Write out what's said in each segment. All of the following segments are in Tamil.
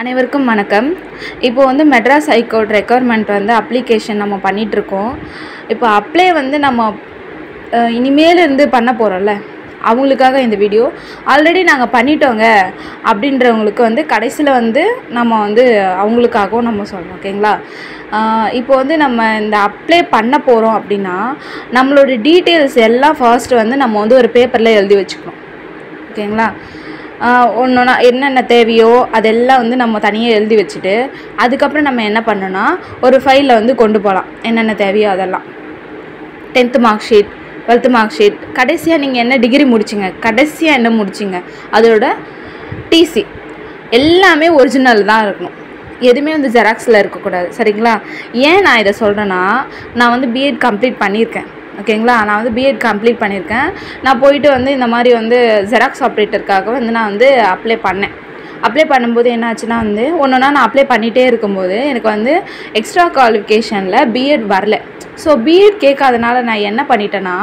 அனைவருக்கும் வணக்கம். இப்போ வந்து மெட்ராஸ் ஹைகோர்ட் ரெக்யர்மெண்ட் வந்து அப்ளிகேஷன் நம்ம பண்ணிகிட்ருக்கோம். இப்போ அப்ளை வந்து நம்ம இனிமேலிருந்து பண்ண போகிறோம்ல, அவங்களுக்காக இந்த வீடியோ. ஆல்ரெடி நாங்கள் பண்ணிட்டோங்க அப்படின்றவங்களுக்கு வந்து கடைசியில் வந்து நம்ம வந்து அவங்களுக்காகவும் நம்ம சொல்லணும். ஓகேங்களா? இப்போ வந்து நம்ம இந்த அப்ளை பண்ண போகிறோம் அப்படின்னா நம்மளோட டீட்டெயில்ஸ் எல்லாம் ஃபர்ஸ்ட்டு வந்து நம்ம வந்து ஒரு பேப்பரில் எழுதி வச்சுக்கணும். ஓகேங்களா? ஒன்றுனா என்னென்ன தேவையோ அதெல்லாம் வந்து நம்ம தனியாக எழுதி வச்சுட்டு அதுக்கப்புறம் நம்ம என்ன பண்ணோன்னா ஒரு ஃபைலில் வந்து கொண்டு போகலாம். என்னென்ன தேவையோ அதெல்லாம் 10th mark sheet, 12th mark sheet, கடைசியாக நீங்கள் என்ன டிகிரி முடிச்சிங்க, கடைசியாக என்ன முடிச்சிங்க, அதோட டிசி எல்லாமே ஒரிஜினல் தான் இருக்கணும். எதுவுமே வந்து ஜெராக்ஸில் இருக்கக்கூடாது. சரிங்களா? ஏன் நான் இதை சொல்கிறேன்னா, நான் வந்து பிஎட் கம்ப்ளீட் பண்ணியிருக்கேன். ஓகேங்களா? நான் வந்து பிஎட் கம்ப்ளீட் பண்ணியிருக்கேன். நான் போயிட்டு வந்து இந்த மாதிரி வந்து ஜெராக்ஸ் ஆப்ரேட்டருக்காக வந்து நான் வந்து அப்ளை பண்ணேன். அப்ளை பண்ணும்போது என்ன ஆச்சுன்னா வந்து ஒன்றுனா நான் அப்ளை பண்ணிகிட்டே இருக்கும்போது எனக்கு வந்து எக்ஸ்ட்ரா குவாலிஃபிகேஷனில் பிஎட் வரல. ஸோ பிஎட் கேட்காதனால நான் என்ன பண்ணிட்டேன்னா,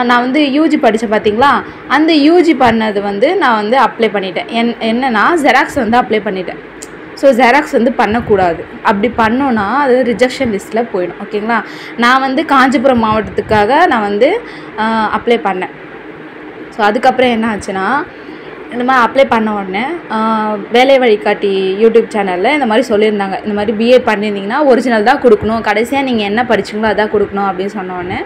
நான் வந்து யூஜி படித்தேன் பார்த்தீங்களா, அந்த யூஜி பண்ணது வந்து நான் வந்து அப்ளை பண்ணிட்டேன். என்னென்னா ஜெராக்ஸ் வந்து அப்ளை பண்ணிட்டேன். ஸோ ஜெராக்ஸ் வந்து பண்ணக்கூடாது. அப்படி பண்ணோன்னா அது ரிஜெக்ஷன் லிஸ்ட்டில் போயிடும். ஓகேங்களா? நான் வந்து காஞ்சிபுரம் மாவட்டத்துக்காக நான் வந்து அப்ளை பண்ணேன். ஸோ அதுக்கப்புறம் என்ன ஆச்சுன்னா, இந்த மாதிரி அப்ளை பண்ண உடனே வேலை வழிகாட்டி யூடியூப் சேனலில் இந்த மாதிரி சொல்லியிருந்தாங்க, இந்த மாதிரி பிஏ பண்ணியிருந்தீங்கன்னா ஒரிஜினல் தான் கொடுக்கணும், கடைசியாக நீங்கள் என்ன படிச்சிங்களோ அதான் கொடுக்கணும் அப்படின்னு சொன்ன உடனே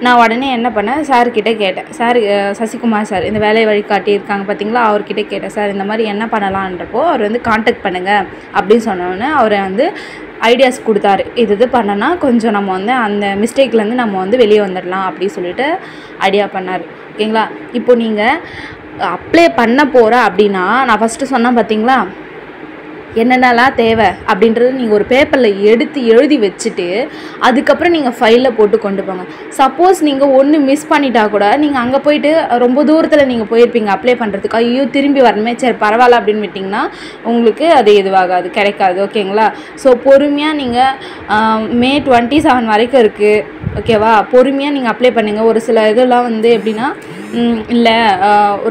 நான் உடனே என்ன பண்ணேன், சார்கிட்ட கேட்டேன். சார் சசிகுமார் சார் இந்த வேலை வழிகாட்டி இருக்காங்க பார்த்தீங்களா, அவர்கிட்ட கேட்டேன். சார் இந்த மாதிரி என்ன பண்ணலான்றப்போ அவர் வந்து கான்டாக்ட் பண்ணுங்கள் அப்படின்னு சொன்னோடனே அவரை வந்து ஐடியாஸ் கொடுத்தாரு. இது பண்ணனா கொஞ்சம் நம்ம வந்து அந்த மிஸ்டேக்லேருந்து நம்ம வந்து வெளியே வந்துடலாம் அப்படின்னு சொல்லிட்டு ஐடியா பண்ணார். ஓகேங்களா? இப்போ நீங்கள் அப்ளை பண்ண போகிற அப்படின்னா நான் ஃபஸ்ட்டு சொன்னேன் பார்த்தீங்களா, என்னென்னலாம் தேவை அப்படின்றது நீங்கள் ஒரு பேப்பரில் எடுத்து எழுதி வச்சுட்டு அதுக்கப்புறம் நீங்கள் ஃபைலில் போட்டு கொண்டு போங்க. சப்போஸ் நீங்கள் ஒன்று மிஸ் பண்ணிட்டா கூட நீங்கள் அங்கே போயிட்டு ரொம்ப தூரத்தில் நீங்கள் போயிருப்பீங்க அப்ளை பண்ணுறதுக்கு, ஐயோ திரும்பி வரணுமே, சரி பரவாயில்ல அப்படின்னு விட்டிங்கன்னா உங்களுக்கு அது எதுவாகாது, கிடைக்காது. ஓகேங்களா? ஸோ பொறுமையாக நீங்கள் May 27 வரைக்கும் இருக்குது. ஓகேவா? பொறுமையாக நீங்கள் அப்ளை பண்ணுங்கள். ஒரு சில இதெல்லாம் வந்து எப்படின்னா இல்லை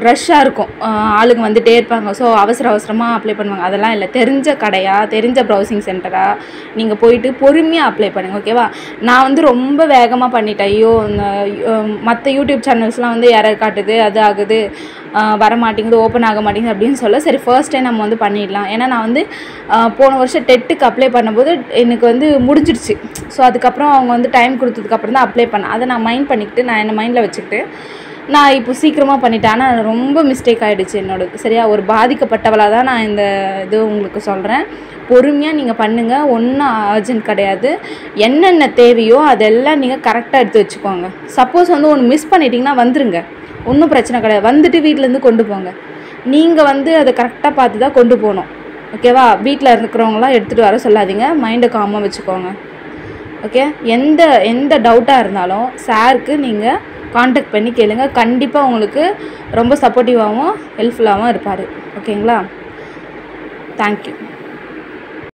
ரஷ்ஷாக இருக்கும், ஆளுங்க வந்துகிட்டே இருப்பாங்க, ஸோ அவசரமாக அப்ளை பண்ணுவாங்க. அதெல்லாம் இல்லை. தெரிஞ்ச கடையாக தெரிஞ்ச ப்ரௌசிங் சென்டராக நீங்கள் போயிட்டு பொறுமையாக அப்ளை பண்ணுங்கள். ஓகேவா? நான் வந்து ரொம்ப வேகமாக பண்ணிட்டேன். ஐயோ மற்ற யூடியூப் சேனல்ஸ்லாம் வந்து எரர் காட்டுது, அது ஆகுது, வர மாட்டேங்குது, ஓப்பன் ஆக மாட்டேங்குது அப்படின்னு சொல்ல, சரி ஃபர்ஸ்ட் டைம் நம்ம வந்து பண்ணிடலாம். ஏன்னா நான் வந்து போன வருஷம் டெட்டுக்கு அப்ளை பண்ணும்போது எனக்கு வந்து முடிஞ்சிடுச்சு. ஸோ அதுக்கப்புறம் அவங்க வந்து டைம் கொடுத்ததுக்கப்புறம் தான் அப்ளை பண்ணேன். அதை நான் மைண்ட் பண்ணிக்கிட்டு நான் என்ன மைண்டில் வச்சுக்கிட்டு நான் இப்போ சீக்கிரமாக பண்ணிட்டேன். ஆனால் ரொம்ப மிஸ்டேக் ஆகிடுச்சு என்னோடது. சரியா? ஒரு பாதிக்கப்பட்டவளாக தான் நான் இந்த இது உங்களுக்கு சொல்கிறேன். பொறுமையாக நீங்கள் பண்ணுங்கள். ஒன்றும் அர்ஜென்ட் கிடையாது. என்னென்ன தேவையோ அதெல்லாம் நீங்கள் கரெக்டாக எடுத்து வச்சுக்கோங்க. சப்போஸ் வந்து ஒன்று மிஸ் பண்ணிட்டீங்கன்னா வந்துருங்க, ஒன்றும் பிரச்சனை கிடையாது. வந்துட்டு வீட்டிலேருந்து கொண்டு போங்க. நீங்கள் வந்து அதை கரெக்டாக பார்த்து தான் கொண்டு போகணும். ஓகேவா? வீட்டில் இருக்கிறவங்களாம் எடுத்துகிட்டு வர சொல்லாதீங்க. மைண்டை காமாக வச்சுக்கோங்க. ஓகே? எந்த டவுட்டாக இருந்தாலும் சாருக்கு நீங்கள் கான்டாக்ட் பண்ணி கேளுங்க. கண்டிப்பாக உங்களுக்கு ரொம்ப சப்போர்ட்டிவாகவும் ஹெல்ப்ஃபுல்லாகவும் இருப்பார். ஓகேங்களா? தேங்க்யூ.